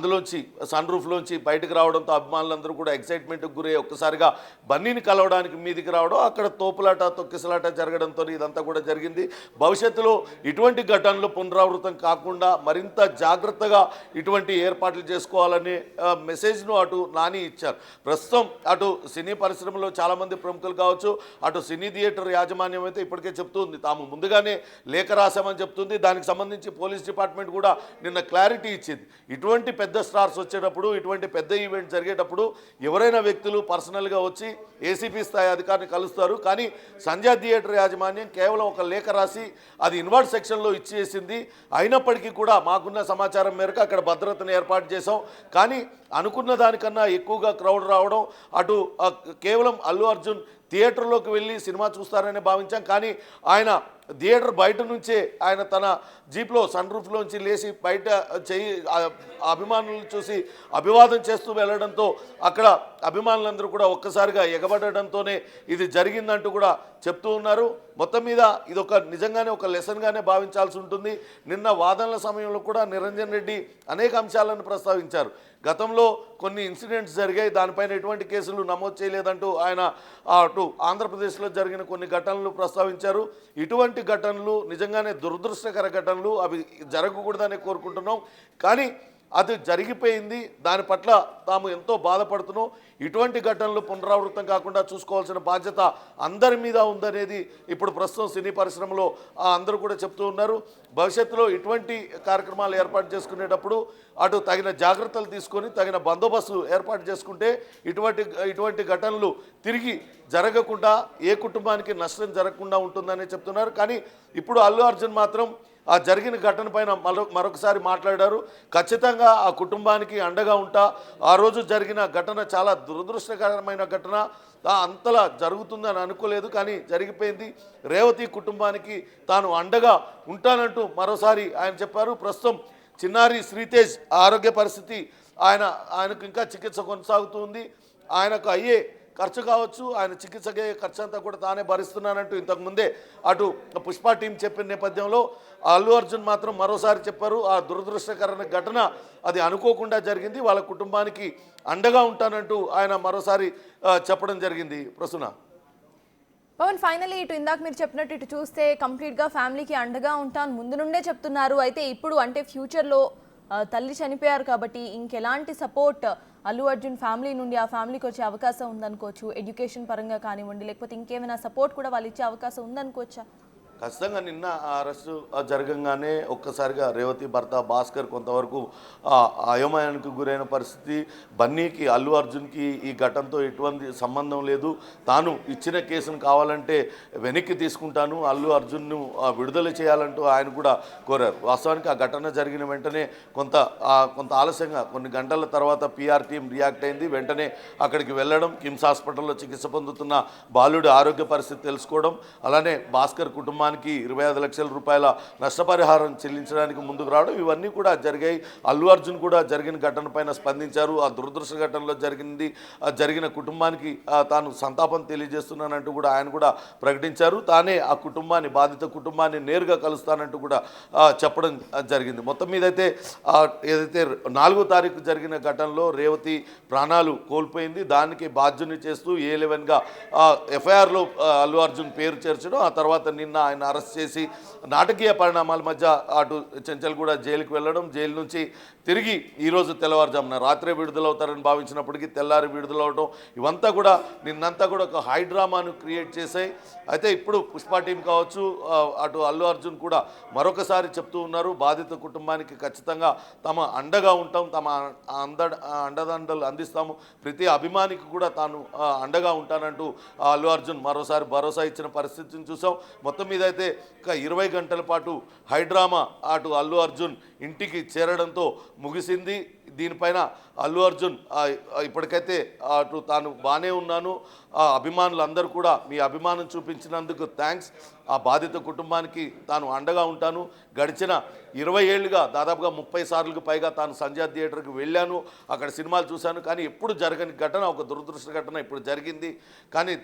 అందులోంచి సన్ రూఫ్లోంచి బయటకు రావడంతో అభిమానులందరూ కూడా ఎక్సైట్మెంట్కి గురై ఒక్కసారిగా బన్నీని కలవడానికి మీదికి రావడం, అక్కడ తోపులాట తొక్కిసలాట జరగడంతో ఇదంతా కూడా జరిగింది. భవిష్యత్తులో ఇటువంటి ఘటనలు పునరావృతం కాకుండా మరింత జాగ్రత్తగా ఇటువంటి ఏర్పాట్లు చేసుకోవాలనే మెసేజ్ను అటు నాని ఇచ్చారు. ప్రస్తుతం అటు సినీ పరిశ్రమలో చాలామంది ప్రముఖులు కావచ్చు, అటు సినీ థియేటర్ యాజమాన్యం అయితే ఇప్పటికే చెప్తుంది, తాము ముందుగానే లేఖ రాశామని చెప్తుంది. దానికి సంబంధించి పోలీస్ డిపార్ట్మెంట్ కూడా నిన్న క్లారిటీ ఇచ్చింది. ఇటువంటి పెద్ద స్టార్స్ వచ్చేటప్పుడు, ఇటువంటి పెద్ద ఈవెంట్ జరిగేటప్పుడు ఎవరైనా వ్యక్తులు పర్సనల్గా వచ్చి ఏసీపీ స్థాయి అధికారిని కలుస్తారు. కానీ సంధ్యా థియేటర్ యాజమాన్యం కేవలం ఒక లేఖ రాసి అది ఇన్వర్ట్ సెక్షన్లో ఇచ్చేసింది. అయినప్పటికీ కూడా మాకున్న సమాచారం మేరకు అక్కడ భద్రతను ఏర్పాటు చేసాం. కానీ అనుకున్న దానికన్నా ఎక్కువగా క్రౌడ్ రావడం, అటు కేవలం అల్లు అర్జున్ థియేటర్లోకి వెళ్ళి సినిమా చూస్తారని భావించాం. కానీ ఆయన థియేటర్ బయట నుంచే ఆయన తన జీప్లో సన్ రూఫ్లోంచి లేచి బయట అభిమానులను చూసి అభివాదం చేస్తూ వెళ్ళడంతో అక్కడ అభిమానులందరూ కూడా ఒక్కసారిగా ఎగబడడంతోనే ఇది జరిగిందంటూ కూడా చెప్తూ ఉన్నారు. మొత్తం మీద ఇది నిజంగానే ఒక లెసన్గానే భావించాల్సి ఉంటుంది. నిన్న వాదనల సమయంలో కూడా నిరంజన్ రెడ్డి అనేక అంశాలను ప్రస్తావించారు. గతంలో కొన్ని ఇన్సిడెంట్స్ జరిగాయి, దానిపైన ఎటువంటి కేసులు నమోదు చేయలేదంటూ ఆయన అటు ఆంధ్రప్రదేశ్లో జరిగిన కొన్ని ఘటనలు ప్రస్తావించారు. ఇటువంటి ఘటనలు నిజంగానే దురదృష్టకర ఘటనలు, అవి జరగకూడదని కోరుకుంటున్నాం. కానీ అది జరిగిపోయింది, దాని పట్ల తాము ఎంతో బాధపడుతున్నాం. ఇటువంటి ఘటనలు పునరావృతం కాకుండా చూసుకోవాల్సిన బాధ్యత అందరి మీద ఉందనేది ఇప్పుడు ప్రస్తుతం సినీ పరిశ్రమలో అందరూ కూడా చెప్తూ ఉన్నారు. భవిష్యత్తులో ఇటువంటి కార్యక్రమాలు ఏర్పాటు చేసుకునేటప్పుడు అటు తగిన జాగ్రత్తలు తీసుకొని తగిన బందోబస్తు ఏర్పాటు చేసుకుంటే ఇటువంటి ఘటనలు తిరిగి జరగకుండా, ఏ కుటుంబానికి నష్టం జరగకుండా ఉంటుందని చెప్తున్నారు. కానీ ఇప్పుడు అల్లు అర్జున్ మాత్రం ఆ జరిగిన ఘటన పైన మరొకసారి మాట్లాడారు. ఖచ్చితంగా ఆ కుటుంబానికి అండగా ఉంటా, ఆ రోజు జరిగిన ఘటన చాలా దురదృష్టకరమైన ఘటన, అంతలా జరుగుతుందని అనుకోలేదు, కానీ జరిగిపోయింది. రేవతి కుటుంబానికి తాను అండగా ఉంటానంటూ మరోసారి ఆయన చెప్పారు. ప్రస్తుతం చిన్నారి శ్రీతేజ్ ఆరోగ్య పరిస్థితి ఆయనకు ఇంకా చికిత్స కొనసాగుతుంది. ఆయనకు అయ్యే ఖర్చు కావచ్చు, ఆయన చికిత్సకే ఖర్చు అంతా కూడా తానే భరిస్తున్నానంటూ ఇంతకుముందే అటు పుష్ప టీం చెప్పిన నేపథ్యంలో అల్లు అర్జున్ మాత్రం మరోసారి చెప్పారు, ఆ దురదృష్టకరమైన ఘటన అది అనుకోకుండా జరిగింది, వాళ్ళ కుటుంబానికి అండగా ఉంటానంటూ ఆయన మరోసారి చెప్పడం జరిగింది. ప్రసూన పవన్, ఫైనలీ ఇటు ఇందాక మీరు చెప్పినట్టు ఇటు చూస్తే కంప్లీట్గా ఫ్యామిలీకి అండగా ఉంటాను ముందు నుండే చెప్తున్నారు. అయితే ఇప్పుడు అంటే ఫ్యూచర్లో తల్లి చనిపోయారు కాబట్టి ఇంకెలాంటి సపోర్ట్ అల్లు అర్జున్ ఫ్యామిలీ నుండి ఆ ఫ్యామిలీకి వచ్చే అవకాశం ఉందనుకోవచ్చు? ఎడ్యుకేషన్ పరంగా కానివ్వండి, లేకపోతే ఇంకేమైనా సపోర్ట్ కూడా వాళ్ళు ఇచ్చే అవకాశం ఉందనుకోవచ్చా? ఖచ్చితంగా నిన్న అరెస్టు జరగంగానే ఒక్కసారిగా రేవతి భర్త భాస్కర్ కొంతవరకు అయోమయానికి గురైన పరిస్థితి. బన్నీకి అల్లు అర్జున్కి ఈ ఘటనతో ఎటువంటి సంబంధం లేదు, తాను ఇచ్చిన కేసును కావాలంటే వెనక్కి తీసుకుంటాను, అల్లు అర్జున్ను విడుదల చేయాలంటూ ఆయన కూడా కోరారు. వాస్తవానికి ఆ ఘటన జరిగిన వెంటనే కొంత ఆలస్యంగా కొన్ని గంటల తర్వాత పిఆర్ టీం రియాక్ట్ అయింది. వెంటనే అక్కడికి వెళ్ళడం, కిమ్స్ హాస్పిటల్లో చికిత్స పొందుతున్న బాలుడి ఆరోగ్య పరిస్థితి తెలుసుకోవడం, అలానే భాస్కర్ కుటుంబానికి 25 లక్షల రూపాయల నష్టపరిహారం చెల్లించడానికి ముందుకు రావడం, ఇవన్నీ కూడా జరిగాయి. అల్లు అర్జున్ కూడా జరిగిన ఘటన పైన స్పందించారు. ఆ దురదృష్ట ఘటనలో జరిగిన కుటుంబానికి తాను సంతాపం తెలియజేస్తున్నానంటూ కూడా ఆయన కూడా ప్రకటించారు. తానే ఆ బాధిత కుటుంబాన్ని నేరుగా కలుస్తానంటూ కూడా చెప్పడం జరిగింది. మొత్తం మీద అయితే ఏదైతే 4వ తారీఖు జరిగిన ఘటనలో రేవతి ప్రాణాలు కోల్పోయింది, దానికి బాధ్యుని చేస్తూ A11గా ఎఫ్ఐఆర్లో అల్లు అర్జున్ పేరు చేర్చడం, ఆ తర్వాత నిన్న ఆయన అరెస్ట్ చేసి నాటకీయ పరిణామాల మధ్య అటు చెంచల్గూడ జైలుకి వెళ్ళడం, జైలు నుంచి తిరిగి ఈరోజు తెల్లవారుజామున రాత్రే విడుదలవుతారని భావించినప్పటికీ తెల్లారి విడుదలవడం, ఇవంతా కూడా నిన్నంతా కూడా ఒక హై డ్రామాను క్రియేట్ చేశాయి. అయితే ఇప్పుడు పుష్ప టీం కావచ్చు, అటు అల్లు అర్జున్ కూడా మరొకసారి చెప్తూ ఉన్నారు, బాధిత కుటుంబానికి ఖచ్చితంగా తమ అండగా ఉంటాం, తమ అండదండలు అందిస్తాము, ప్రతి అభిమానికి కూడా తాను అండగా ఉంటానంటూ అల్లు అర్జున్ మరోసారి భరోసా ఇచ్చిన పరిస్థితిని చూసాం. మొత్తం మీద అయితే ఒక 20 గంటల పాటు హైడ్రామా అటు అల్లు అర్జున్ ఇంటికి చేరడంతో ముగిసింది. దీనిపైన అల్లు అర్జున్ ఇప్పటికైతే అటు తాను బాగానే ఉన్నాను, అభిమానులందరూ కూడా మీ అభిమానం చూపించినందుకు థ్యాంక్స్, ఆ బాధిత కుటుంబానికి తాను అండగా ఉంటాను, గడిచిన 20 ఏళ్ళుగా దాదాపుగా 30 సార్లకు పైగా తాను సంధ్యా థియేటర్కి వెళ్ళాను, అక్కడ సినిమాలు చూశాను, కానీ ఎప్పుడు జరగని ఘటన, ఒక దురదృష్ట ఘటన ఇప్పుడు జరిగింది, కానీ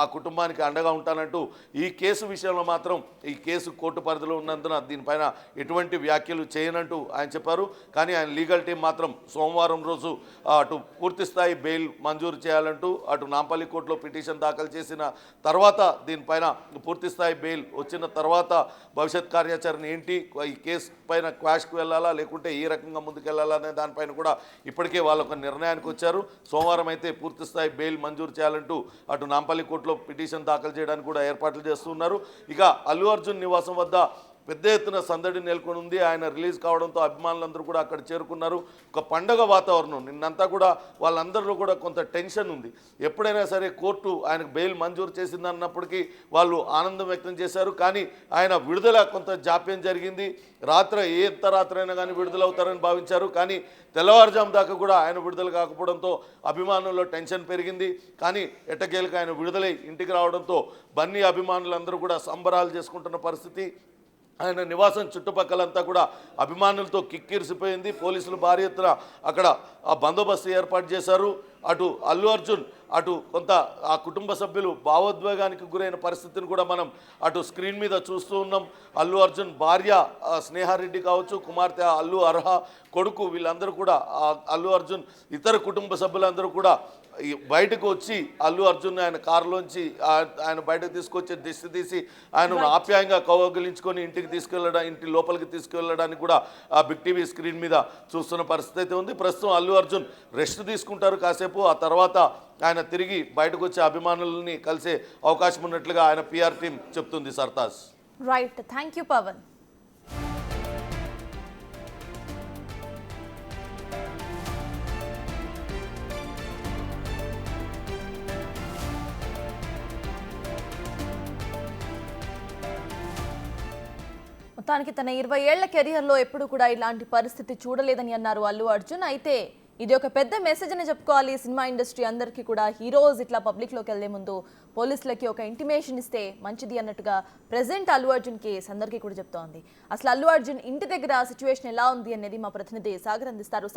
ఆ కుటుంబానికి అండగా ఉంటానంటూ ఈ కేసు విషయంలో మాత్రం ఈ కేసు కోర్టు పరిధిలో ఉన్నందున దీనిపైన ఎటువంటి వ్యాఖ్యలు చేయనంటూ ఆయన చెప్పారు. కానీ ఆయన లీగల్ టీం కార్తికేయ మాత్రం సోమవారం రోజు అటు పూర్తిస్థాయి బెయిల్ మంజూరు చేయాలంటూ అటు నాంపల్లి కోర్టులో పిటిషన్ దాఖలు చేసిన తర్వాత దీనిపైన పూర్తిస్థాయి బెయిల్ వచ్చిన తర్వాత భవిష్యత్ కార్యాచరణ ఏంటి, ఈ కేసు పైన క్వాష్కి వెళ్ళాలా లేకుంటే ఏ రకంగా ముందుకెళ్లాలా అనే దానిపైన కూడా ఇప్పటికే వాళ్ళు ఒక నిర్ణయానికి వచ్చారు. సోమవారం అయితే పూర్తిస్థాయి బెయిల్ మంజూరు చేయాలంటూ అటు నాంపల్లి కోర్టులో పిటిషన్ దాఖలు చేయడానికి కూడా ఏర్పాట్లు చేస్తున్నారు. ఇక అల్లు అర్జున్ నివాసం వద్ద పెద్ద ఎత్తున సందడి నెలకొని ఉంది. ఆయన రిలీజ్ కావడంతో అభిమానులందరూ కూడా అక్కడ చేరుకున్నారు. ఒక పండగ వాతావరణం నిన్నంతా కూడా వాళ్ళందరిలో కూడా కొంత టెన్షన్ ఉంది. ఎప్పుడైనా సరే కోర్టు ఆయనకు బెయిల్ మంజూరు చేసిందన్నప్పటికీ వాళ్ళు ఆనందం వ్యక్తం చేశారు. కానీ ఆయన విడుదల కొంత జాప్యం జరిగింది. ఎంత రాత్రి అయినా కానీ విడుదలవుతారని భావించారు. కానీ తెల్లవారుజాము దాకా కూడా ఆయన విడుదల కాకపోవడంతో అభిమానుల్లో టెన్షన్ పెరిగింది. కానీ ఎట్టకేలకు ఆయన విడుదలై ఇంటికి రావడంతో బన్నీ అభిమానులందరూ కూడా సంబరాలు చేసుకుంటున్న పరిస్థితి. ఆయన నివాసం చుట్టుపక్కలంతా కూడా అభిమానులతో కిక్కిరిసిపోయింది. పోలీసులు భారీ ఎత్తున అక్కడ ఆ బందోబస్తు ఏర్పాటు చేశారు. అటు అల్లు అర్జున్ అటు కొంత ఆ కుటుంబ సభ్యులు భావోద్వేగానికి గురైన పరిస్థితిని కూడా మనం అటు స్క్రీన్ మీద చూస్తూ ఉన్నాం. అల్లు అర్జున్ భార్య స్నేహారెడ్డి కావచ్చు, కుమార్తె అల్లు అర్హ, కొడుకు, వీళ్ళందరూ కూడా అల్లు అర్జున్ ఇతర కుటుంబ సభ్యులందరూ కూడా బయటకు వచ్చి అల్లు అర్జున్ ఆయన కారులోంచి ఆయన బయటకు తీసుకొచ్చి దిష్టి తీసి ఆయనను ఆప్యాయంగా కౌగిలించుకొని ఇంటి లోపలికి తీసుకెళ్ళడానికి కూడా ఆ బిగ్ టీవీ స్క్రీన్ మీద చూస్తున్న పరిస్థితి అయితే ఉంది. ప్రస్తుతం అల్లు అర్జున్ రెస్ట్ తీసుకుంటారు కాసేపు. ఆ తర్వాత ఆయన తిరిగి బయటకు వచ్చే అభిమానులని కలిసే అవకాశం ఉన్నట్లుగా ఆయన పిఆర్ టీం చెప్తుంది. Sartaj. Right, thank you Pavan. మొత్తానికి తన 20 ఏళ్ల కెరియర్లో ఎప్పుడు కూడా ఇలాంటి పరిస్థితి చూడలేదని అన్నారు అల్లు అర్జున్. అయితే ఇది ఒక పెద్ద మెసేజ్ అని చెప్పుకోవాలి సినిమా ఇండస్ట్రీ అందరికీ కూడా. హీరోస్ ఇట్లా పబ్లిక్లోకి వెళ్లే ముందు పోలీసులకి ఒక ఇంటిమేషన్ ఇస్తే మంచిది అన్నట్టుగా ప్రెసెంట్ అల్లు అర్జున్ కేసు అందరికీ కూడా చెప్తోంది. అసలు అల్లు అర్జున్ ఇంటి దగ్గర సిచ్యువేషన్ ఎలా ఉంది అనేది మా ప్రతినిధి సాగర్ అందిస్తారు.